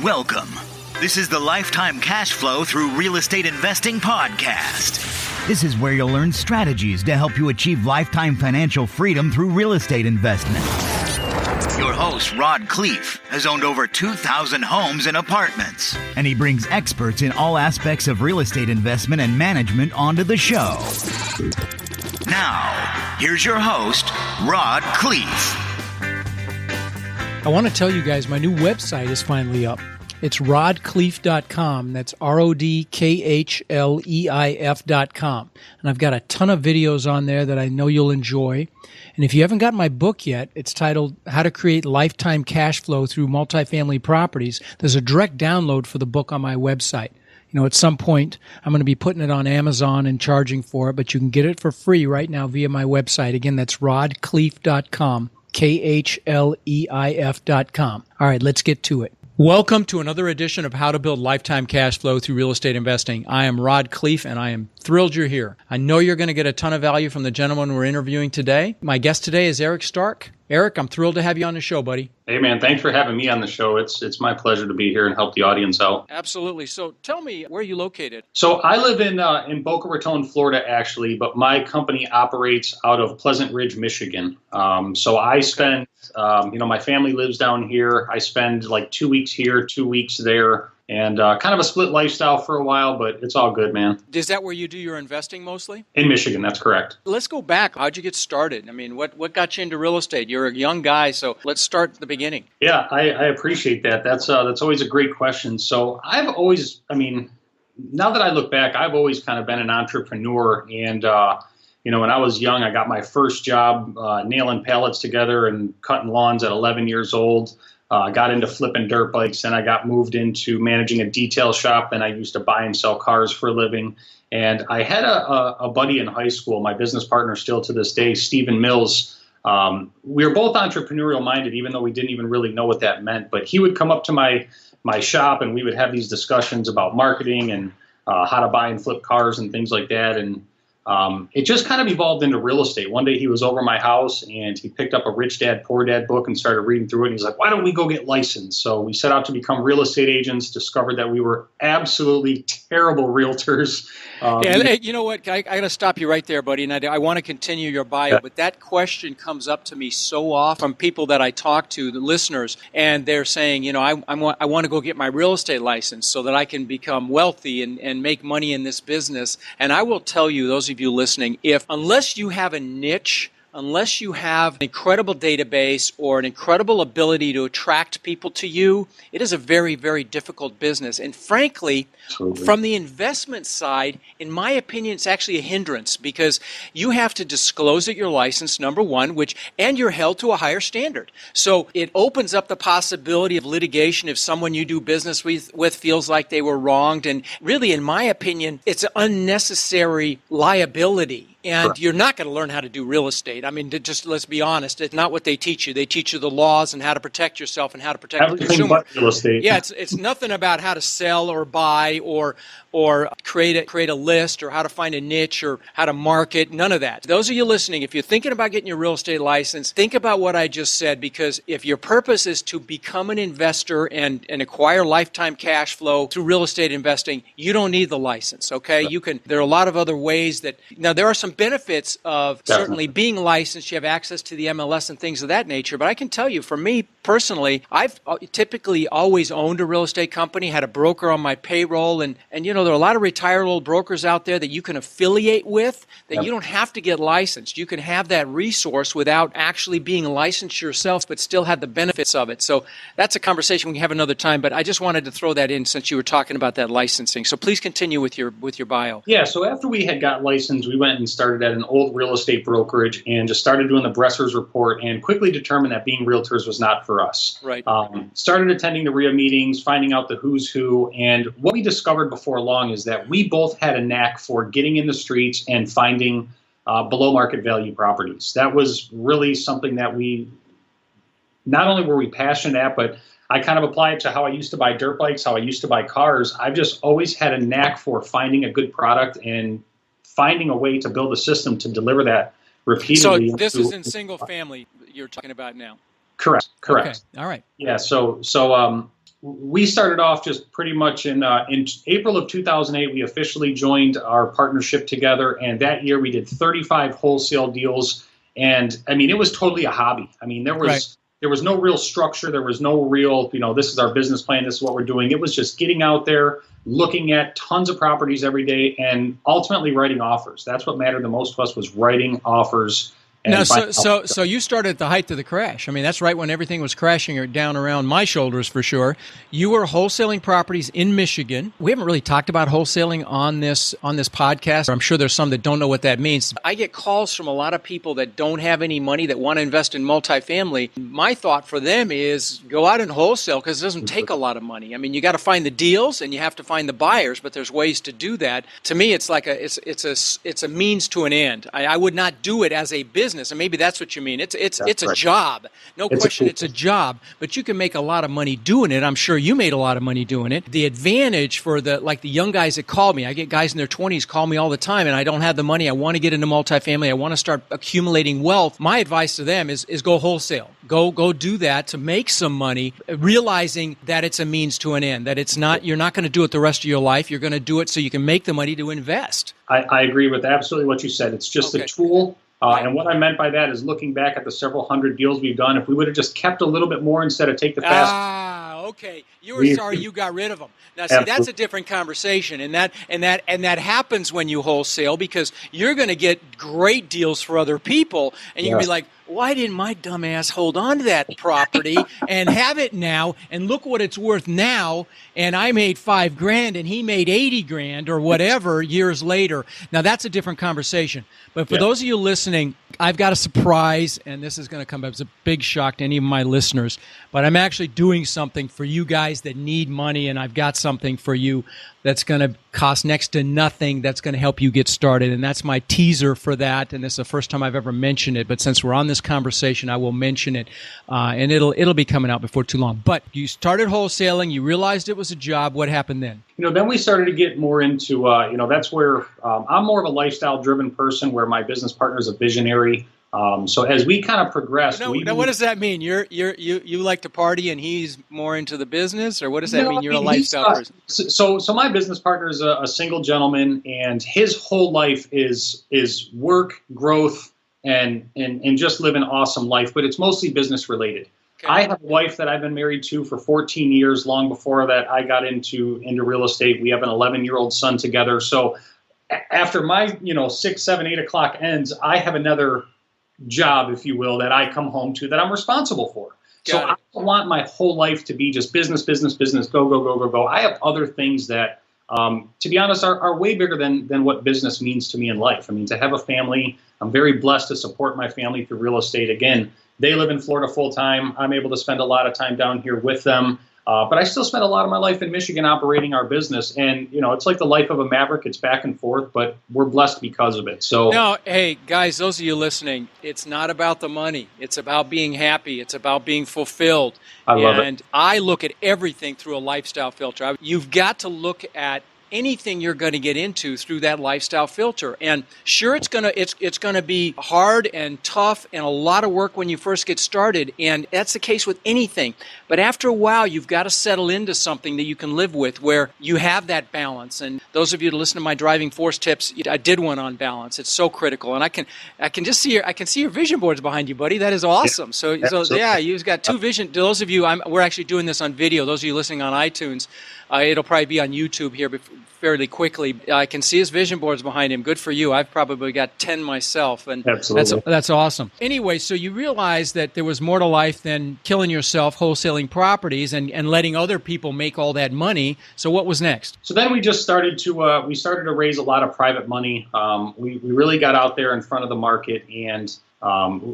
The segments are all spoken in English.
Welcome. This is the Lifetime Cashflow through Real Estate Investing podcast. This is where you'll learn strategies to help you achieve lifetime financial freedom through real estate investment. Your host, Riyad Khleif, has owned over 2,000 homes and apartments, and he brings experts in all aspects of real estate investment and management onto the show. Now, here's your host, Riyad Khleif. I want to tell you guys my new website is finally up. It's rodkhleif.com. That's RODKHLEIF.com. And I've got a ton of videos on there that I know you'll enjoy. And if you haven't got my book yet, it's titled How to Create Lifetime Cash Flow Through Multifamily Properties. There's a direct download for the book on my website. You know, at some point, I'm going to be putting it on Amazon and charging for it, but you can get it for free right now via my website. Again, that's rodkhleif.com. KHLEIF.com. All right, let's get to it. Welcome to another edition of How to Build Lifetime Cash Flow Through Real Estate Investing. I am Riyad Khleif, and I am thrilled you're here. I know you're going to get a ton of value from the gentleman we're interviewing today. My guest today is Erik Stark. Erik, I'm thrilled to have you on the show, buddy. Hey, man, thanks for having me on the show. It's my pleasure to be here and help the audience out. Absolutely. So tell me, where are you located? So I live in Boca Raton, Florida, actually, but my company operates out of Pleasant Ridge, Michigan. So I spend, my family lives down here. I spend like 2 weeks here, 2 weeks there. And kind of a split lifestyle for a while, but it's all good, man. Is that where you do your investing mostly? In Michigan, that's correct. Let's go back. How'd you get started? I mean, what got you into real estate? You're a young guy, so let's start at the beginning. Yeah, I appreciate that. That's always a great question. So I've always, now that I look back, I've always kind of been an entrepreneur. And, when I was young, I got my first job nailing pallets together and cutting lawns at 11 years old. Got into flipping dirt bikes, and I got moved into managing a detail shop, and I used to buy and sell cars for a living. And I had a buddy in high school, my business partner still to this day, Stephen Mills. We were both entrepreneurial minded, even though we didn't even really know what that meant. But he would come up to my shop, and we would have these discussions about marketing and how to buy and flip cars and things like that. And it just kind of evolved into real estate. One day he was over my house and he picked up a Rich Dad, Poor Dad book and started reading through it. And he's like, why don't we go get licensed? So we set out to become real estate agents, discovered that we were absolutely terrible realtors. You know what? I got to stop you right there, buddy. And I want to continue your bio, but that question comes up to me so often from people that I talk to, the listeners, and they're saying, I want to go get my real estate license so that I can become wealthy and make money in this business. And I will tell you, those of you listening, unless you have a niche, unless you have an incredible database or an incredible ability to attract people to you, it is a very, very difficult business. And frankly, Absolutely. From the investment side, in my opinion, it's actually a hindrance because you have to disclose that you're licensed, number one, and you're held to a higher standard. So it opens up the possibility of litigation if someone you do business with feels like they were wronged. And really, in my opinion, it's an unnecessary liability. And you're not going to learn how to do real estate. Just let's be honest. It's not what they teach you. They teach you the laws and how to protect yourself and how to protect the consumer. But real estate. Yeah, it's nothing about how to sell or buy or create a list or how to find a niche or how to market. None of that. Those of you listening, if you're thinking about getting your real estate license, think about what I just said, because if your purpose is to become an investor and acquire lifetime cash flow through real estate investing, you don't need the license, okay? There are a lot of other ways now there are some benefits of certainly being licensed. You have access to the MLS and things of that nature. But I can tell you, for me personally, I've typically always owned a real estate company, had a broker on my payroll, and there are a lot of retired old brokers out there that you can affiliate with that you don't have to get licensed. You can have that resource without actually being licensed yourself, but still have the benefits of it. So that's a conversation we can have another time. But I just wanted to throw that in since you were talking about that licensing. So please continue with your bio. Yeah. So after we had got licensed, we went and started at an old real estate brokerage and just started doing the Bresser's report and quickly determined that being realtors was not for us. Right. Started attending the RIA meetings, finding out the who's who. And what we discovered before long is that we both had a knack for getting in the streets and finding below market value properties. That was really something that we, not only were we passionate at, but I kind of apply it to how I used to buy dirt bikes, how I used to buy cars. I've just always had a knack for finding a good product and finding a way to build a system to deliver that repeatedly. So this is in single family you're talking about now? Correct. Okay. All right. Yeah. So we started off just pretty much in April of 2008. We officially joined our partnership together, and that year we did 35 wholesale deals. And I mean, it was totally a hobby. I mean, there was no real structure. There was no real, this is our business plan. This is what we're doing. It was just getting out there, looking at tons of properties every day, and ultimately writing offers. That's what mattered the most to us, was writing offers. Now, so you started at the height of the crash. I mean, that's right when everything was crashing or down around my shoulders for sure. You were wholesaling properties in Michigan. We haven't really talked about wholesaling on this podcast. I'm sure there's some that don't know what that means. I get calls from a lot of people that don't have any money that want to invest in multifamily. My thought for them is go out and wholesale because it doesn't take a lot of money. I mean, you got to find the deals and you have to find the buyers, but there's ways to do that. To me, it's like it's a means to an end. I would not do it as a business. And maybe that's what you mean. It's a job. No question, it's a job. But you can make a lot of money doing it. I'm sure you made a lot of money doing it. The advantage for the young guys that call me, I get guys in their 20s call me all the time, and I don't have the money. I want to get into multifamily. I want to start accumulating wealth. My advice to them is go wholesale. Go do that to make some money, realizing that it's a means to an end, that it's not, you're not going to do it the rest of your life. You're going to do it so you can make the money to invest. I agree with absolutely what you said. It's just a tool. And what I meant by that is looking back at the several hundred deals we've done, if we would have just kept a little bit more instead of take the fast. Okay. You were sorry you got rid of them. Now, see, that's a different conversation, and that happens when you wholesale because you're going to get great deals for other people, and you can be like, why didn't my dumb ass hold on to that property and have it now? And look what it's worth now. And I made $5,000 and he made $80,000 or whatever years later. Now that's a different conversation. But for those of you listening, I've got a surprise, and this is going to come up as a big shock to any of my listeners. But I'm actually doing something for you guys that need money, and I've got something for you that's going to cost next to nothing that's going to help you get started. And that's my teaser for that. And this is the first time I've ever mentioned it. But since we're on this conversation, I will mention it. And it'll be coming out before too long. But you started wholesaling. You realized it was a job. What happened then? Then we started to get more into, that's where I'm more of a lifestyle-driven person where my business partner is a visionary. So as we kind of progressed, now what does that mean? You like to party and he's more into the business, or what does that mean? You're a lifestyle person. So my business partner is a single gentleman, and his whole life is work, growth, and just live an awesome life. But it's mostly business related. Okay. I have a wife that I've been married to for 14 years. Long before that, I got into real estate. We have an 11-year-old son together. So after my 6, 7, 8 o'clock ends, I have another job, if you will, that I come home to that I'm responsible for. I don't want my whole life to be just business, go. I have other things that, to be honest, are way bigger than what business means to me in life. I mean, to have a family, I'm very blessed to support my family through real estate. Again, they live in Florida full time. I'm able to spend a lot of time down here with them. But I still spent a lot of my life in Michigan operating our business. And, it's like the life of a maverick. It's back and forth, but we're blessed because of it. So, no, hey, guys, those of you listening, it's not about the money. It's about being happy. It's about being fulfilled. I love it. And I look at everything through a lifestyle filter. You've got to look at anything you're going to get into through that lifestyle filter. And sure, it's going to be hard and tough and a lot of work when you first get started. And that's the case with anything. But after a while, you've got to settle into something that you can live with where you have that balance. And those of you that listen to my driving force tips, I did one on balance. It's so critical. And I can just see your vision boards behind you, buddy. That is awesome. So yeah, you've got two vision. Those of you, we're actually doing this on video. Those of you listening on iTunes, it'll probably be on YouTube here fairly quickly. I can see his vision boards behind him. Good for you. I've probably got 10 myself, and absolutely. That's awesome. Anyway, so you realized that there was more to life than killing yourself wholesaling properties and letting other people make all that money. So what was next? So then we just started to raise a lot of private money. We really got out there in front of the market, and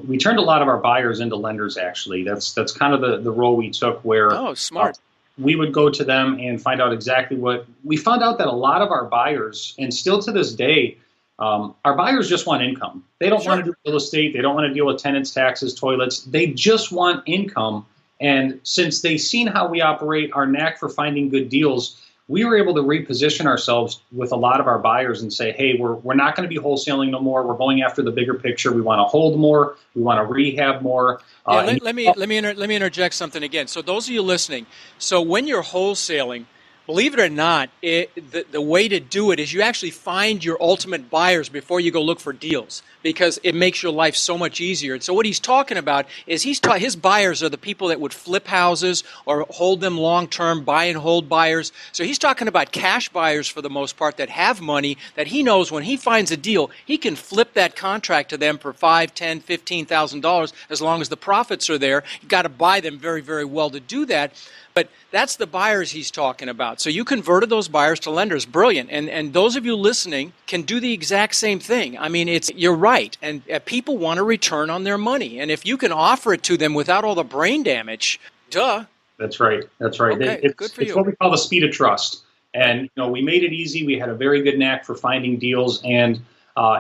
we turned a lot of our buyers into lenders. Actually, that's kind of the role we took. Where smart. We would go to them and find out exactly what we found out that a lot of our buyers, and still to this day, our buyers just want income. They don't want to do real estate. They don't want to deal with tenants, taxes, toilets. They just want income. And since they've seen how we operate, our knack for finding good deals, we were able to reposition ourselves with a lot of our buyers and say, hey, we're not going to be wholesaling no more. We're going after the bigger picture. We want to hold more. We want to rehab more. Let me interject something again. So those of you listening, so when you're wholesaling, believe it or not, the way to do it is you actually find your ultimate buyers before you go look for deals, because it makes your life so much easier. And so what he's talking about is his buyers are the people that would flip houses or hold them long-term, buy and hold buyers. So he's talking about cash buyers for the most part that have money that he knows when he finds a deal, he can flip that contract to them for $5,000, $10,000, $15,000 as long as the profits are there. You've got to buy them very, very well to do that. But that's the buyers he's talking about. So you converted those buyers to lenders. Brilliant. And those of you listening can do the exact same thing. I mean, you're right. And people want a return on their money. And if you can offer it to them without all the brain damage, duh. That's right. That's right. Okay, good for you. It's what we call the speed of trust. And we made it easy. We had a very good knack for finding deals. And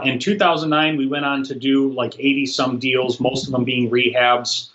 in 2009, we went on to do like 80-some deals, most of them being rehabs.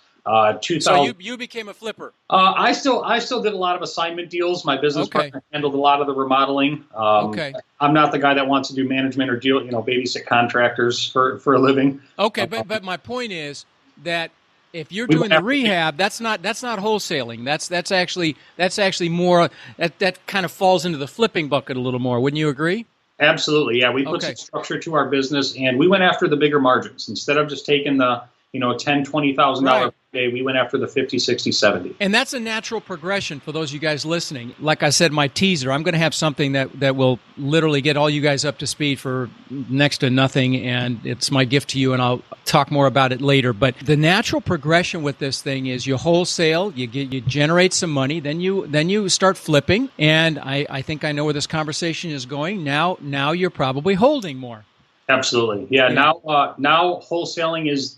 So you became a flipper. I still did a lot of assignment deals. My business partner handled a lot of the remodeling. I'm not the guy that wants to do management or babysit contractors for a living. Okay, but my point is that if you're doing the rehab, that's not wholesaling. That's actually more that kind of falls into the flipping bucket a little more. Wouldn't you agree? Absolutely, yeah. We put some structure to our business, and we went after the bigger margins instead of just taking the $10,000, $20,000 per day. We went after the 50, 60, 70. And that's a natural progression for those of you guys listening. Like I said, my teaser, I'm going to have something that will literally get all you guys up to speed for next to nothing, and it's my gift to you, and I'll talk more about it later. But the natural progression with this thing is you wholesale, you generate some money, then you start flipping, and I think I know where this conversation is going. Now you're probably holding more. Absolutely. Yeah. Now wholesaling is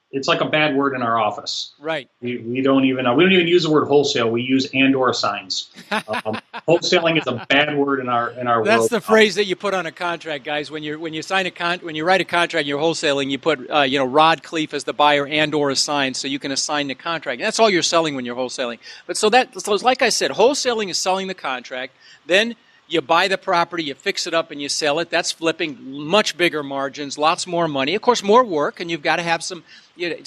it's like a bad word in our office. Right. We don't even use the word wholesale. We use and/or signs. Wholesaling is a bad word in our world. That's the phrase that you put on a contract, guys. When you write a contract, you're wholesaling. You put Riyad Khleif as the buyer and/or a sign, so you can assign the contract. And that's all you're selling when you're wholesaling. But so like I said, wholesaling is selling the contract. Then you buy the property, you fix it up, and you sell it. That's flipping, much bigger margins, lots more money. Of course, more work, and you've got to have some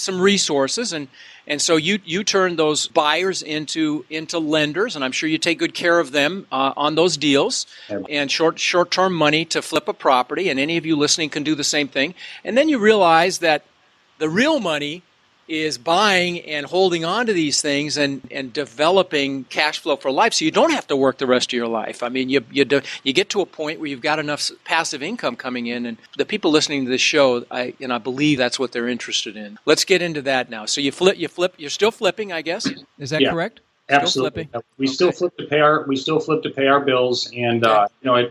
resources. And so you turn those buyers into lenders, and I'm sure you take good care of them on those deals, and short-term money to flip a property. And any of you listening can do the same thing. And then you realize that the real money is buying and holding on to these things and developing cash flow for life, so you don't have to work the rest of your life. I mean, you get to a point where you've got enough passive income coming in, and the people listening to this show, I believe that's what they're interested in. Let's get into that now. So you flip. You're still flipping, I guess. Is that correct? Absolutely. We still flip to pay our bills, and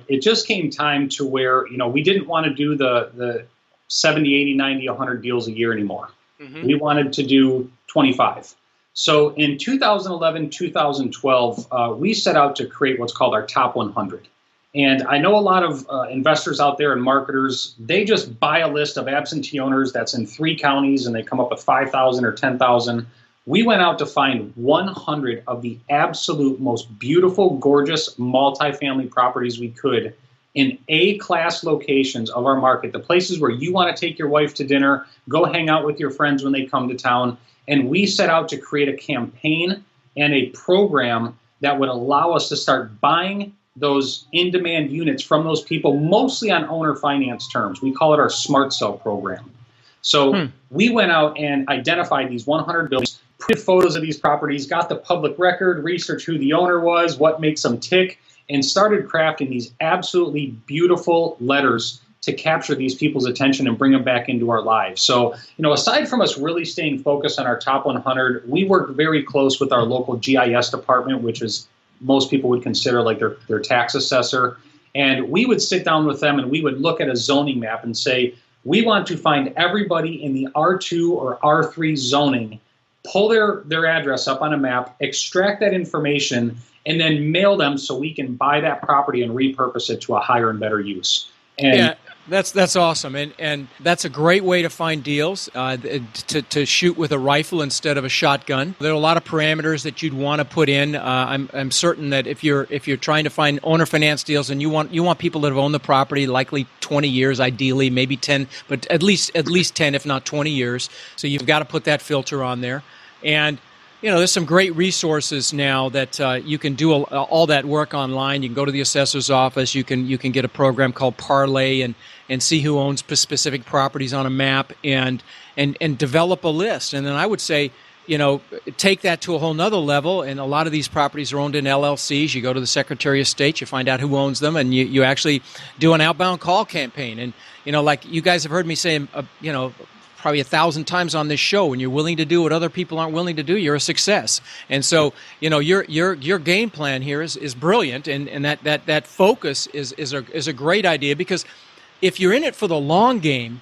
it just came time to where we didn't want to do the 70, 80, 90, 100 deals a year anymore. Mm-hmm. We wanted to do 25. So in 2011, 2012, we set out to create what's called our top 100. And I know a lot of investors out there and marketers, they just buy a list of absentee owners that's in 3 counties and they come up with 5,000 or 10,000. We went out to find 100 of the absolute most beautiful, gorgeous multifamily properties we could in A-class locations of our market, the places where you want to take your wife to dinner, go hang out with your friends when they come to town. And we set out to create a campaign and a program that would allow us to start buying those in-demand units from those people, mostly on owner finance terms. We call it our Smart Sell program. So we went out and identified these 100 buildings, printed photos of these properties, got the public record, researched who the owner was, what makes them tick, and started crafting these absolutely beautiful letters to capture these people's attention and bring them back into our lives. So, aside from us really staying focused on our top 100, we work very close with our local GIS department, which is most people would consider like their tax assessor. And we would sit down with them and we would look at a zoning map and say, we want to find everybody in the R2 or R3 zoning, pull their address up on a map, extract that information, and then mail them so we can buy that property and repurpose it to a higher and better use. And That's awesome, and that's a great way to find deals, to shoot with a rifle instead of a shotgun. There are a lot of parameters that you'd want to put in. I'm certain that if you're trying to find owner finance deals, and you want people that have owned the property likely 20 years, ideally maybe 10, but at least 10, if not 20 years. So you've got to put that filter on there, and there's some great resources now that you can do all that work online. You can go to the assessor's office. You can get a program called Parlay and see who owns specific properties on a map and develop a list. And then I would say, take that to a whole nother level. And a lot of these properties are owned in LLCs. You go to the Secretary of State, you find out who owns them, and you actually do an outbound call campaign. And like you guys have heard me say, probably 1,000 times on this show, when you're willing to do what other people aren't willing to do, you're a success. And so, your game plan here is brilliant, and that focus is a great idea, because if you're in it for the long game,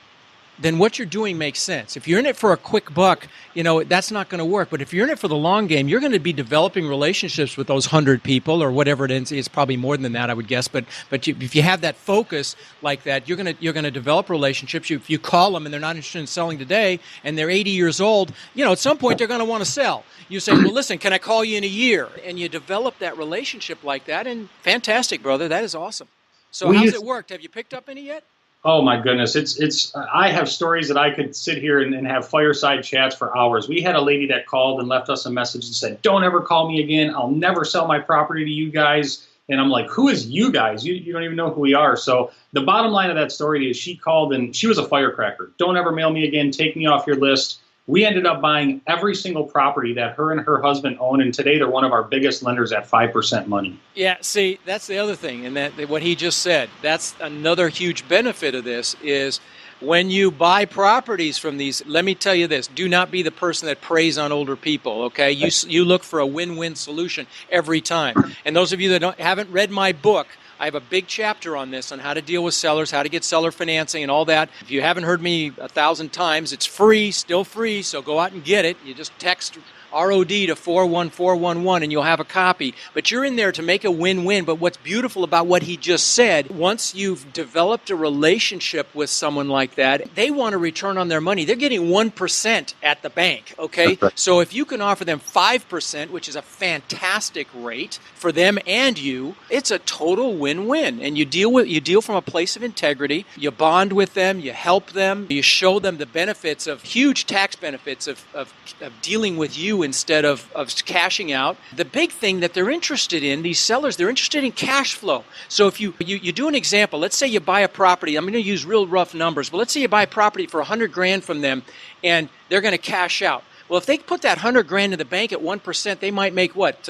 then what you're doing makes sense. If you're in it for a quick buck, that's not going to work. But if you're in it for the long game, you're going to be developing relationships with those 100 people or whatever it is. It's probably more than that, I would guess. But if you have that focus like that, you're going to develop relationships. If you call them and they're not interested in selling today, and they're 80 years old, at some point they're going to want to sell. You say, well, listen, can I call you in a year? And you develop that relationship like that. And fantastic, brother. That is awesome. So how's it worked? Have you picked up any yet? Oh my goodness. It's I have stories that I could sit here and have fireside chats for hours. We had a lady that called and left us a message and said, don't ever call me again. I'll never sell my property to you guys. And I'm like, who is you guys? You don't even know who we are. So the bottom line of that story is she called and she was a firecracker. Don't ever mail me again. Take me off your list. We ended up buying every single property that her and her husband own, and today they're one of our biggest lenders at 5% money. Yeah, see, that's the other thing, and that what he just said, that's another huge benefit of this is when you buy properties from these, let me tell you this, do not be the person that preys on older people, okay? You look for a win-win solution every time. And those of you that haven't read my book, I have a big chapter on this, on how to deal with sellers, how to get seller financing and all that. If you haven't heard me 1,000 times, it's free, still free, so go out and get it. You just text ROD to 41411 and you'll have a copy. But you're in there to make a win-win. But what's beautiful about what he just said, once you've developed a relationship with someone like that, they want a return on their money. They're getting 1% at the bank, okay? So if you can offer them 5%, which is a fantastic rate for them and you, it's a total win-win. And you deal from a place of integrity. You bond with them, you help them, you show them the benefits of huge tax benefits of dealing with you instead of cashing out. The big thing that they're interested in, these sellers, they're interested in cash flow. So if you do an example, let's say you buy a property, I'm going to use real rough numbers, but let's say you buy a property for $100,000 from them and they're going to cash out. Well, if they put that $100,000 in the bank at 1%, they might make what?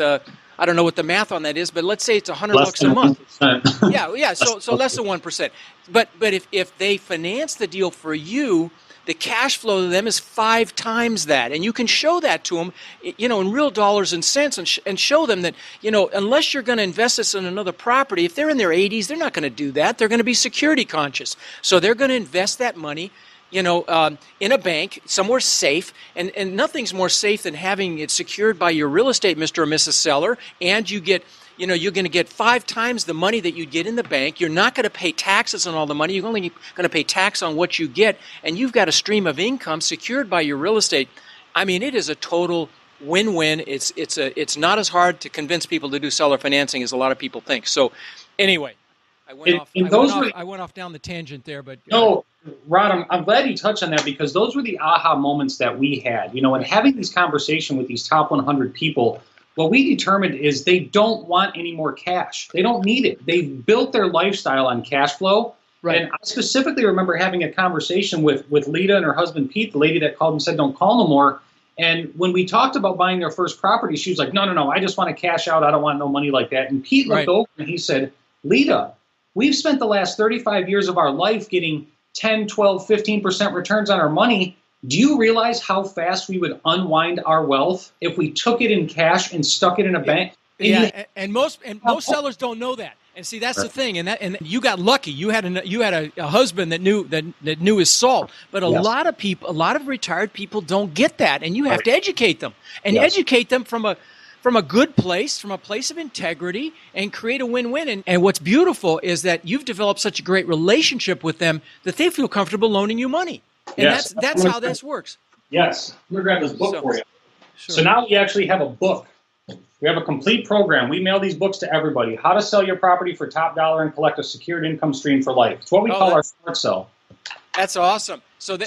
I don't know what the math on that is, but let's say it's $100 a month. Yeah. So less than 1%. But if they finance the deal for you, the cash flow to them is 5 times that. And you can show that to them, in real dollars and cents, and show them that, unless you're going to invest this in another property, if they're in their 80s, they're not going to do that. They're going to be security conscious. So they're going to invest that money, in a bank, somewhere safe. And nothing's more safe than having it secured by your real estate, Mr. or Mrs. Seller, and you get you're going to get 5 times the money that you get in the bank. You're not going to pay taxes on all the money. You're only going to pay tax on what you get, and you've got a stream of income secured by your real estate. I mean, it is a total win-win. It's not as hard to convince people to do seller financing as a lot of people think. So, anyway, I went off down the tangent there, but no, Rod, I'm glad you touched on that, because those were the aha moments that we had. And having this conversation with these top 100 people, what we determined is they don't want any more cash. They don't need it. They've built their lifestyle on cash flow. Right. And I specifically remember having a conversation with Lita and her husband, Pete, the lady that called and said, don't call no more. And when we talked about buying their first property, she was like, no, I just want to cash out. I don't want no money like that. And Pete looked over and he said, Lita, we've spent the last 35 years of our life getting 10, 12, 15% returns on our money. Do you realize how fast we would unwind our wealth if we took it in cash and stuck it in a bank? And most sellers don't know that. And see, that's the thing. And you got lucky. You had a husband that knew his salt. But a lot of retired people don't get that, and you have to educate them educate them from from a good place, from a place of integrity, and create a win-win. And what's beautiful is that you've developed such a great relationship with them that they feel comfortable loaning you money. And Yes. that's how this works. Yes. I'm going to grab this book for you. Sure. So now we actually have a book. We have a complete program. We mail these books to everybody. How to sell your property for top dollar and collect a secured income stream for life. It's what we call our short sell. That's awesome. So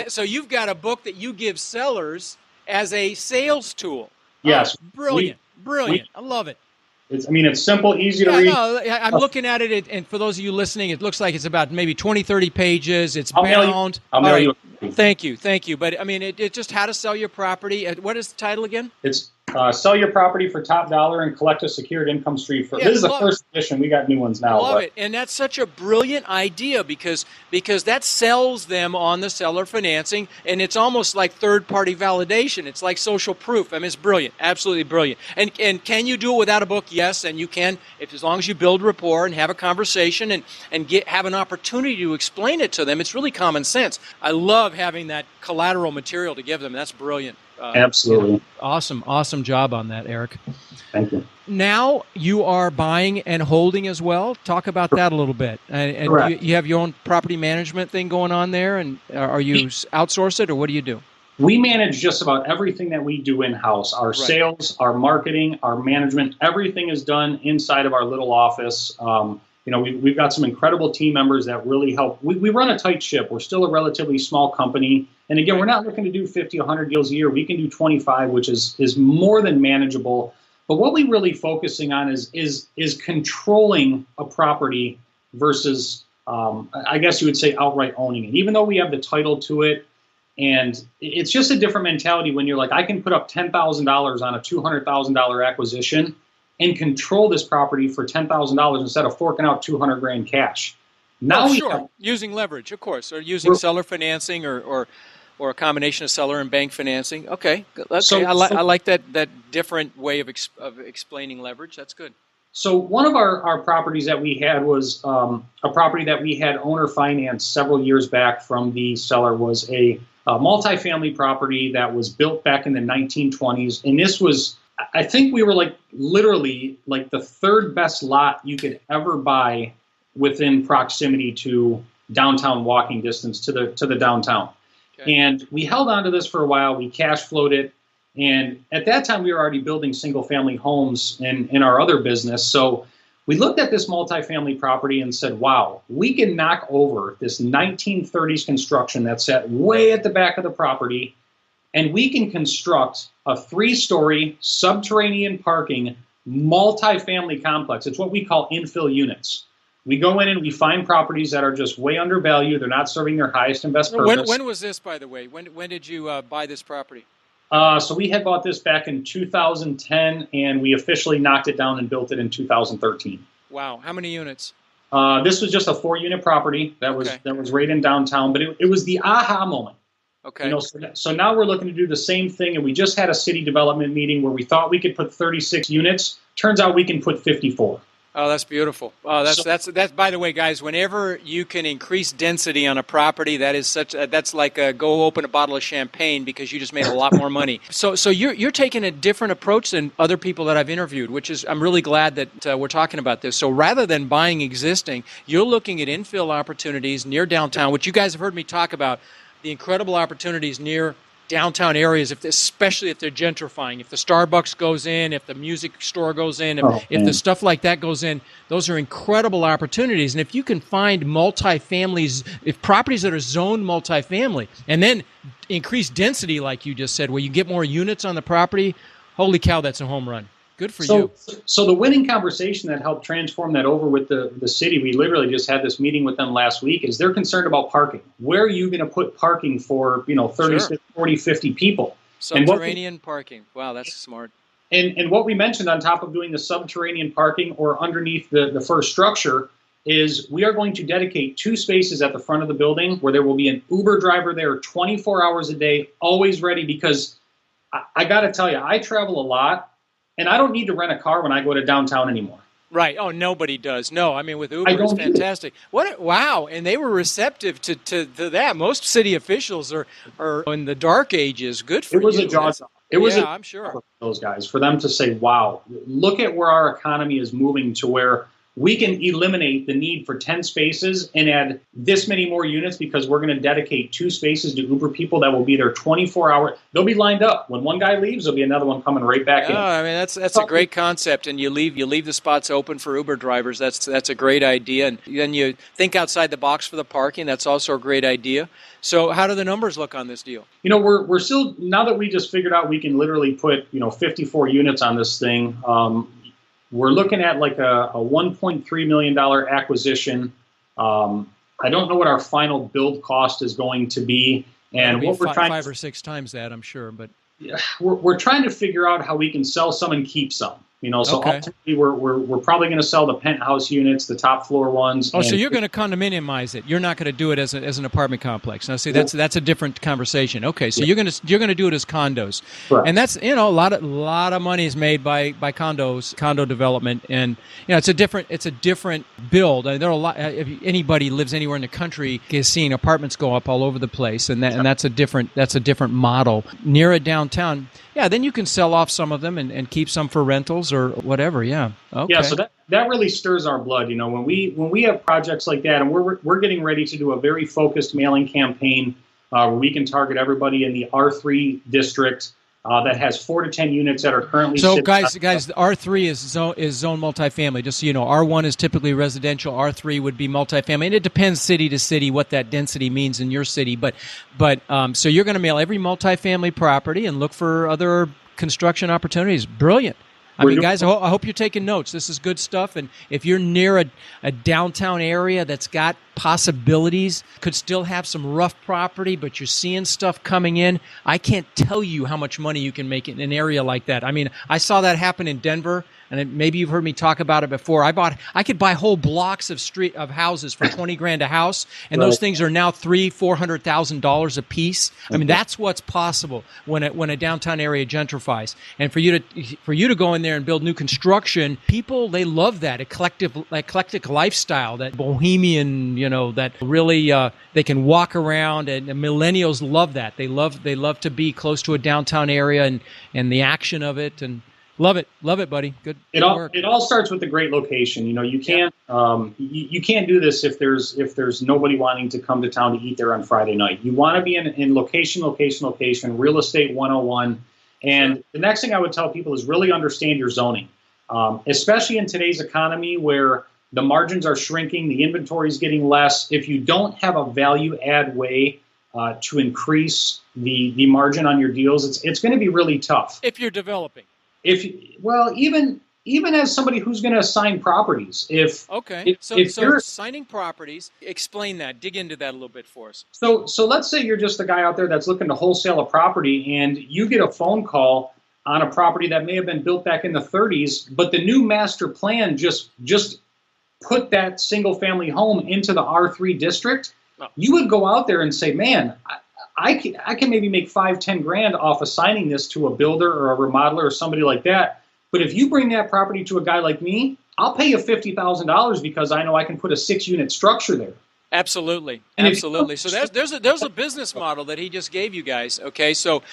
so you've got a book that you give sellers as a sales tool. Yes. Oh, brilliant. Brilliant. I love it. It's simple, easy to read. No, I'm looking at it, and for those of you listening, it looks like it's about maybe 20, 30 pages. It's bound. I'll mail you. Thank you. But, I mean, it's just how to sell your property. What is the title again? It's Sell Your Property for Top Dollar and Collect a Secured Income Stream. This is the first edition. We got new ones now. Love it. And that's such a brilliant idea because that sells them on the seller financing, and it's almost like third-party validation. It's like social proof. I mean, it's brilliant. Absolutely brilliant. And can you do it without a book? Yes, and you can as long as you build rapport and have a conversation and have an opportunity to explain it to them. It's really common sense. I love having that collateral material to give them. That's brilliant. Absolutely. Awesome job on that, Erik. Thank you. Now you are buying and holding as well. Talk about that a little bit. And you have your own property management thing going on there, and are you outsource it, or what do you do? We manage just about everything that we do in-house. Our sales, our marketing, our management, everything is done inside of our little office. We've got some incredible team members that really help. We run a tight ship. We're still a relatively small company. And again, we're not looking to do 50, 100 deals a year. We can do 25, which is more than manageable. But what we're really focusing on is controlling a property versus, I guess you would say, outright owning it. Even though we have the title to it, and it's just a different mentality when you're like, I can put up $10,000 on a $200,000 acquisition and control this property for $10,000 instead of forking out $200,000 cash. Now using leverage, of course, or using seller financing or a combination of seller and bank financing. Okay. I like that different way of explaining leverage. That's good. So one of our properties that we had was a property that we had owner financed several years back from the seller. Was a multifamily property that was built back in the 1920s, and this was, I think we were literally the third best lot you could ever buy within proximity to downtown, walking distance to the downtown. Okay. And we held on to this for a while. We cash flowed it. And at that time, we were already building single family homes in our other business. So we looked at this multifamily property and said, wow, we can knock over this 1930s construction that's set way at the back of the property, and we can construct a 3-story subterranean parking multifamily complex. It's what we call infill units. We go in and we find properties that are just way undervalued. They're not serving their highest and best purpose. When was this, by the way? When did you buy this property? So we had bought this back in 2010, and we officially knocked it down and built it in 2013. Wow. How many units? This was just a 4-unit property that was right in downtown, but it was the aha moment. Okay. So now we're looking to do the same thing, and we just had a city development meeting where we thought we could put 36 units. Turns out we can put 54. Oh, that's beautiful. Oh, that's by the way, guys, whenever you can increase density on a property, that's like go open a bottle of champagne because you just made a lot more money. So you're taking a different approach than other people that I've interviewed, which is, I'm really glad that we're talking about this. So rather than buying existing, you're looking at infill opportunities near downtown, which you guys have heard me talk about, the incredible opportunities near downtown areas, especially if they're gentrifying. If the Starbucks goes in, if the music store goes in, if the stuff like that goes in, those are incredible opportunities. And if you can find multifamilies, if properties that are zoned multifamily, and then increase density, like you just said, where you get more units on the property, holy cow, that's a home run. Good for you. So the winning conversation that helped transform that over with the city, we literally just had this meeting with them last week, is they're concerned about parking. Where are you going to put parking for 30, 40, 50 people? Subterranean parking. Wow, that's smart. And what we mentioned on top of doing the subterranean parking or underneath the first structure is we are going to dedicate 2 spaces at the front of the building where there will be an Uber driver there 24 hours a day, always ready, because I got to tell you, I travel a lot. And I don't need to rent a car when I go to downtown anymore. Right. Oh, nobody does. No, I mean, with Uber, it's fantastic. Wow. And they were receptive to that. Most city officials are in the dark ages. Good for you. It was a jaw drop. It was I'm sure. For those guys, for them to say, wow, look at where our economy is moving to, where we can eliminate the need for 10 spaces and add this many more units because we're going to dedicate 2 spaces to Uber people that will be there 24 hours. They'll be lined up. When one guy leaves, there'll be another one coming right back in. I mean, that's a great concept, and you leave the spots open for Uber drivers. That's a great idea, and then you think outside the box for the parking. That's also a great idea. So how do the numbers look on this deal? We're still, now that we just figured out we can literally put 54 units on this thing. We're looking at like a $1.3 million acquisition. I don't know what our final build cost is going to be, and what we're trying 5 or 6 times that, I'm sure. But we're trying to figure out how we can sell some and keep some. So okay. Ultimately we're probably going to sell the penthouse units, the top floor ones. Oh, so you're going to condominiumize it. You're not going to do it as an apartment complex. Now, see, that's a different conversation. Okay, so you're going to do it as condos, Correct. And that's a lot of money is made by condo development, and it's a different build. I mean, there are a lot. If anybody lives anywhere in the country is seeing apartments go up all over the place, and that's a different model near a downtown. Yeah, then you can sell off some of them and keep some for rentals or whatever. Yeah. Okay. Yeah, so that really stirs our blood. When we have projects like that, and we're getting ready to do a very focused mailing campaign where we can target everybody in the R3 district that has 4 to 10 units that are currently. So guys, R3 is zone multifamily. Just so you know, R1 is typically residential. R3 would be multifamily, and it depends city to city what that density means in your city. But so you're going to mail every multifamily property and look for other construction opportunities. Brilliant. I mean, guys, I hope you're taking notes. This is good stuff. And if you're near a downtown area that's got possibilities, could still have some rough property, but you're seeing stuff coming in, I can't tell you how much money you can make in an area like that. I mean, I saw that happen in Denver, and maybe you've heard me talk about it before. I could buy whole blocks of houses for $20,000 a house, and those things are now $400,000 a piece. I mean, that's what's possible when a downtown area gentrifies. And for you to go in there and build new construction, people, they love that eclectic lifestyle, that bohemian, that really they can walk around, and millennials love that. They love to be close to a downtown area and the action of it, and love it, buddy. Good work. It all starts with a great location. You can't you can't do this if there's nobody wanting to come to town to eat there on Friday night. You want to be in location, real estate 101. And the next thing I would tell people is really understand your zoning, especially in today's economy where the margins are shrinking, the inventory is getting less. If you don't have a value add way to increase the margin on your deals, it's going to be really tough. If you're developing. Even as somebody who's going to assign properties, so you're assigning properties, explain that, dig into that a little bit for us. So let's say you're just the guy out there that's looking to wholesale a property, and you get a phone call on a property that may have been built back in the 30s, but the new master plan just put that single family home into the R3 district. Oh. You would go out there and say, man, I can maybe make $5-10 off assigning this to a builder or a remodeler or somebody like that. But if you bring that property to a guy like me, I'll pay you $50,000 because I know I can put a 6-unit structure there. Absolutely. So there's a business model that he just gave you guys. Okay, so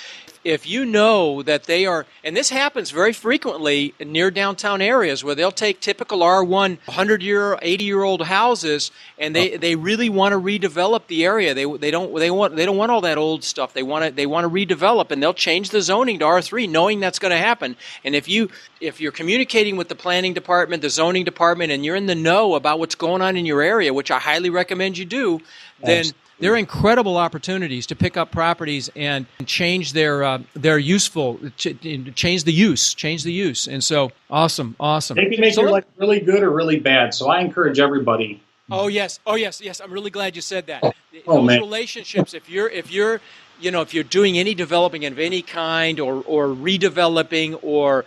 if you know that they are, and this happens very frequently near downtown areas where they'll take typical R1 100-year, 80-year-old houses, and they really want to redevelop the area. They don't want all that old stuff. They want to redevelop, and they'll change the zoning to R3, knowing that's going to happen. And if you're communicating with the planning department, the zoning department, and you're in the know about what's going on in your area, which I highly recommend you do, then there are incredible opportunities to pick up properties and change their useful, change the use. And so, awesome. They can make your life really good or really bad. So I encourage everybody. Oh yes. I'm really glad you said that. Those relationships. If you're doing any developing of any kind, or redeveloping, or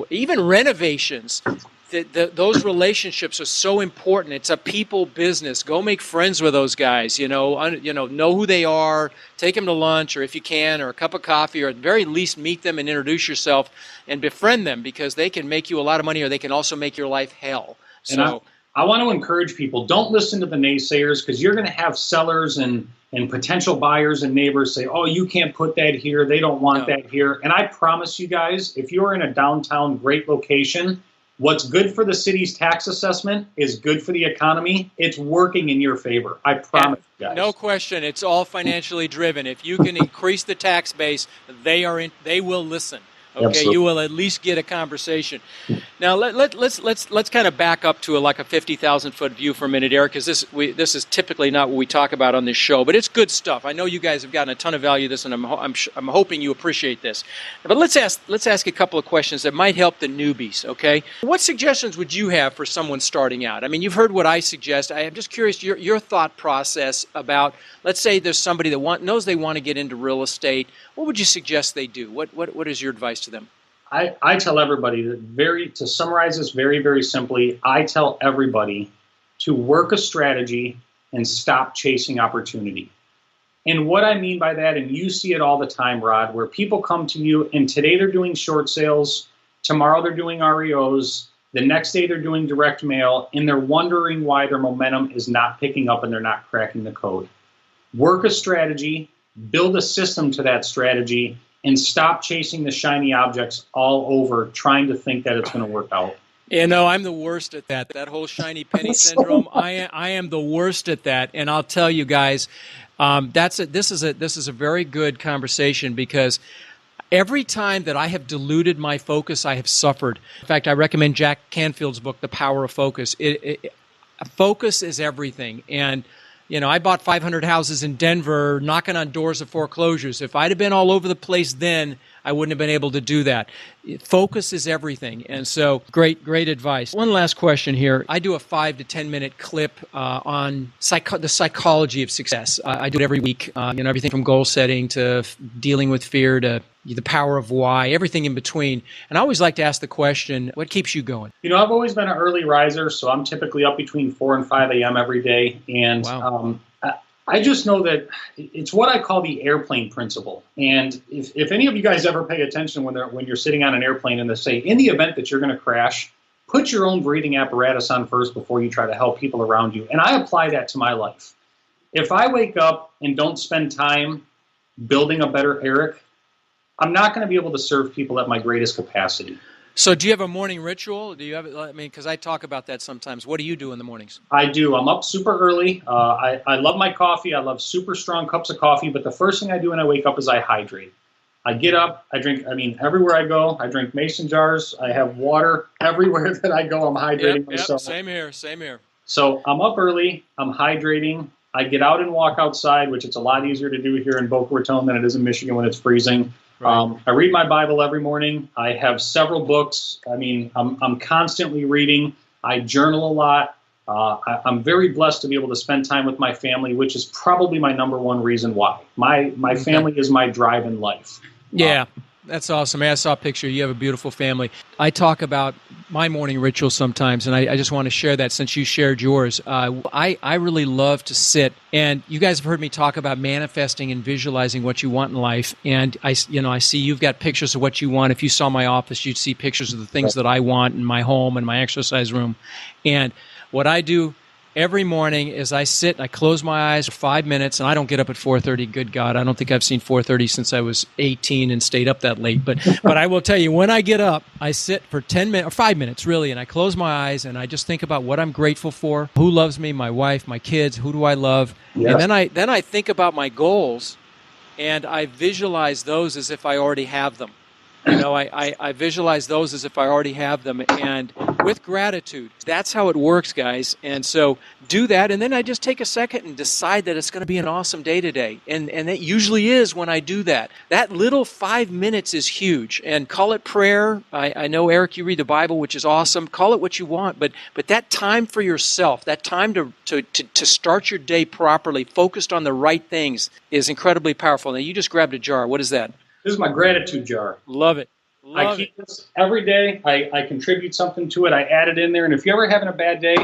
even renovations. Those relationships are so important. It's a people business. Go make friends with those guys. Know who they are. Take them to lunch, or if you can, or a cup of coffee, or at the very least meet them and introduce yourself and befriend them, because they can make you a lot of money, or they can also make your life hell. So I want to encourage people, don't listen to the naysayers, because you're going to have sellers and potential buyers and neighbors say, oh, you can't put that here. They don't want that here. And I promise you guys, if you're in a downtown great location, what's good for the city's tax assessment is good for the economy. It's working in your favor. I promise you guys. No question. It's all financially driven. If you can increase the tax base, they will listen. Okay, Absolutely. You will at least get a conversation. Now let's kind of back up to like a 50,000-foot view for a minute, Eric, because this is typically not what we talk about on this show, but it's good stuff. I know you guys have gotten a ton of value of this, and I'm hoping you appreciate this. But let's ask a couple of questions that might help the newbies. Okay, what suggestions would you have for someone starting out? I mean, you've heard what I suggest. I am just curious your thought process about. Let's say there's somebody that knows they want to get into real estate. What would you suggest they do? What is your advice to them? I tell everybody that to summarize this very, very simply, I tell everybody to work a strategy and stop chasing opportunity. And what I mean by that, and you see it all the time, Rod, where people come to you and today they're doing short sales, tomorrow they're doing REOs, the next day they're doing direct mail, and they're wondering why their momentum is not picking up and they're not cracking the code. Work a strategy, build a system to that strategy, and stop chasing the shiny objects all over, trying to think that it's going to work out. You know, I'm the worst at that. That whole shiny penny syndrome. I am the worst at that, and I'll tell you guys, this is a very good conversation, because every time that I have diluted my focus, I have suffered. In fact, I recommend Jack Canfield's book, The Power of Focus. Focus is everything, and you know, I bought 500 houses in Denver, knocking on doors of foreclosures. If I'd have been all over the place then, I wouldn't have been able to do that. Focus is everything. And so great advice. One last question here. I do a 5 to 10 minute clip on the psychology of success. I do it every week. Everything from goal setting to dealing with fear to the power of why, everything in between. And I always like to ask the question, what keeps you going? You know, I've always been an early riser, so I'm typically up between 4 and 5 a.m. every day. And wow. I just know that it's what I call the airplane principle. And if any of you guys ever pay attention when you're sitting on an airplane and they say, in the event that you're going to crash, put your own breathing apparatus on first before you try to help people around you. And I apply that to my life. If I wake up and don't spend time building a better Erik, I'm not going to be able to serve people at my greatest capacity. So do you have a morning ritual? Do you have? I mean, because I talk about that sometimes. What do you do in the mornings? I do. I'm up super early. I love my coffee. I love super strong cups of coffee. But the first thing I do when I wake up is I hydrate. I get up. I drink. I mean, everywhere I go, I drink mason jars. I have water everywhere that I go. I'm hydrating myself. Same here. So I'm up early. I'm hydrating. I get out and walk outside, which it's a lot easier to do here in Boca Raton than it is in Michigan when it's freezing. Right. I read my Bible every morning. I have several books. I mean, I'm constantly reading. I journal a lot. I'm very blessed to be able to spend time with my family, which is probably my number one reason why. My family is my drive in life. Yeah, that's awesome. I saw a picture. You have a beautiful family. I talk about my morning ritual sometimes, and I just want to share that since you shared yours. I really love to sit, and you guys have heard me talk about manifesting and visualizing what you want in life. And I see you've got pictures of what you want. If you saw my office, you'd see pictures of the things that I want in my home and my exercise room. And what I do every morning is I sit and I close my eyes for 5 minutes, and I don't get up at 4:30. Good God, I don't think I've seen 4:30 since I was 18 and stayed up that late. But I will tell you, when I get up, I sit for 10 minutes or 5 minutes really, and I close my eyes and I just think about what I'm grateful for, who loves me, my wife, my kids, who do I love, and then I think about my goals, and I visualize those as if I already have them. You know, I visualize those as if I already have them, and with gratitude. That's how it works, guys. And so do that, and then I just take a second and decide that it's going to be an awesome day today. And that usually is when I do that. That little 5 minutes is huge. And call it prayer. I know, Erik, you read the Bible, which is awesome. Call it what you want, but that time for yourself, that time to start your day properly, focused on the right things, is incredibly powerful. Now, you just grabbed a jar. What is that? This is my gratitude jar. Love it. I keep this every day. I contribute something to it. I add it in there. And if you're ever having a bad day,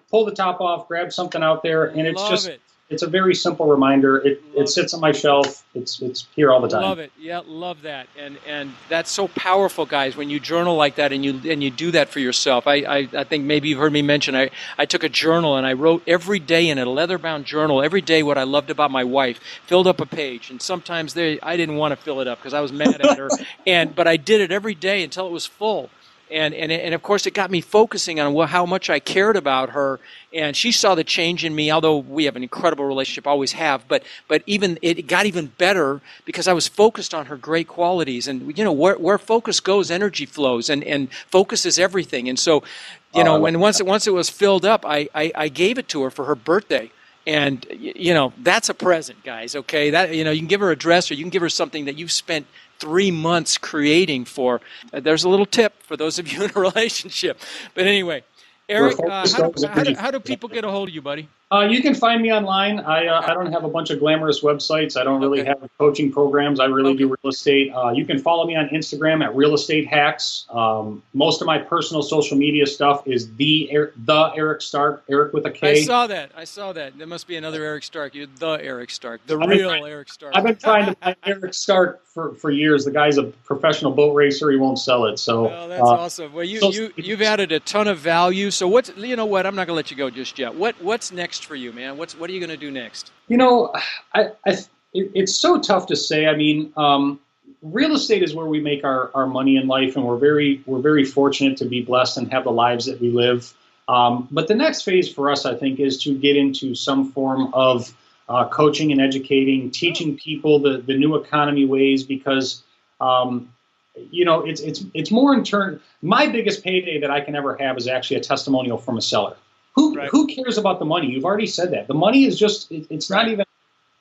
pull the top off, grab something out there. And it's it's a very simple reminder. It sits on my shelf. It's here all the time. Love it. Yeah, love that. And that's so powerful, guys, when you journal like that and you do that for yourself. I think maybe you've heard me mention I took a journal and I wrote every day in a leather-bound journal, every day what I loved about my wife, filled up a page. And sometimes I didn't want to fill it up because I was mad at her. But I did it every day until it was full. And of course, it got me focusing on how much I cared about her. And she saw the change in me, although we have an incredible relationship, always have. But even it got even better because I was focused on her great qualities. And, where focus goes, energy flows. And focus is everything. And so, when once it was filled up, I gave it to her for her birthday. And, that's a present, guys, okay? That, you can give her a dress or you can give her something that you've spent 3 months creating for. There's a little tip for those of you in a relationship. But anyway, Erik, how do people get a hold of you, buddy? You can find me online. I don't have a bunch of glamorous websites. I don't really have coaching programs. I really do real estate. You can follow me on Instagram at Real Estate Hacks. Most of my personal social media stuff is the Erik Stark, Erik with a K. I saw that. There must be another Erik Stark. You're the Erik Stark, the real Erik Stark. I've been trying to find Erik Stark for years. The guy's a professional boat racer. He won't sell it. So that's awesome. Well, you've added a ton of value. So what? I'm not going to let you go just yet. What's next for you, man? What are you going to do next? It's so tough to say. I mean, real estate is where we make our money in life, and we're very fortunate to be blessed and have the lives that we live. But the next phase for us, I think, is to get into some form of coaching and educating, teaching people the new economy ways, because it's more in turn. My biggest payday that I can ever have is actually a testimonial from a seller. Who cares about the money? You've already said that. The money is just, it's not even,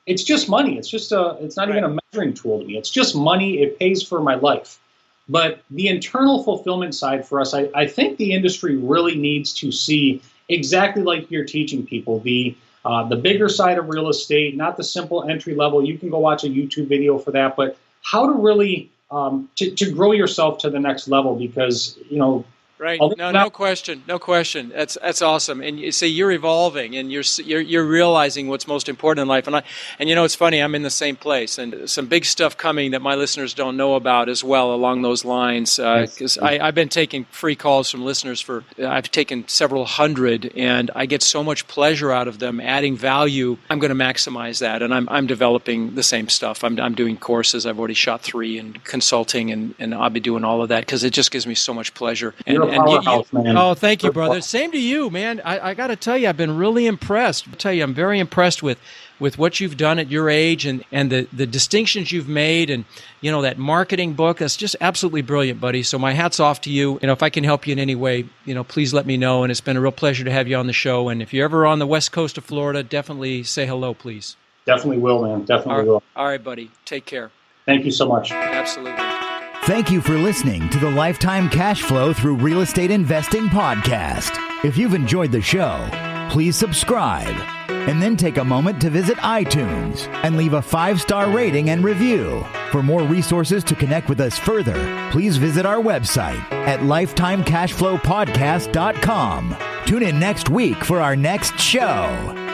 it's just money. It's not even a measuring tool to me. It's just money. It pays for my life. But the internal fulfillment side for us, I think the industry really needs to see exactly like you're teaching people, the bigger side of real estate, not the simple entry level. You can go watch a YouTube video for that, but how to really, to grow yourself to the next level, because, Right. No question. That's awesome. And you see, you're evolving, and you're realizing what's most important in life. And it's funny. I'm in the same place, and some big stuff coming that my listeners don't know about as well along those lines. Because I've been taking free calls from listeners I've taken several hundred, and I get so much pleasure out of them adding value. I'm going to maximize that, and I'm developing the same stuff. I'm doing courses. I've already shot 3 and consulting, and I'll be doing all of that because it just gives me so much pleasure. Man. Oh, thank you, brother. Same to you, man. I got to tell you, I've been really impressed. I'm very impressed with what you've done at your age and the distinctions you've made, and that marketing book. That's just absolutely brilliant, buddy. So my hat's off to you. If I can help you in any way, please let me know. And it's been a real pleasure to have you on the show. And if you're ever on the west coast of Florida, definitely say hello, please. Definitely will, man. Definitely will. All right, buddy. Take care. Thank you so much. Absolutely. Thank you for listening to the Lifetime Cash Flow Through Real Estate Investing podcast. If you've enjoyed the show, please subscribe and then take a moment to visit iTunes and leave a 5-star rating and review. For more resources to connect with us further, please visit our website at lifetimecashflowpodcast.com. Tune in next week for our next show.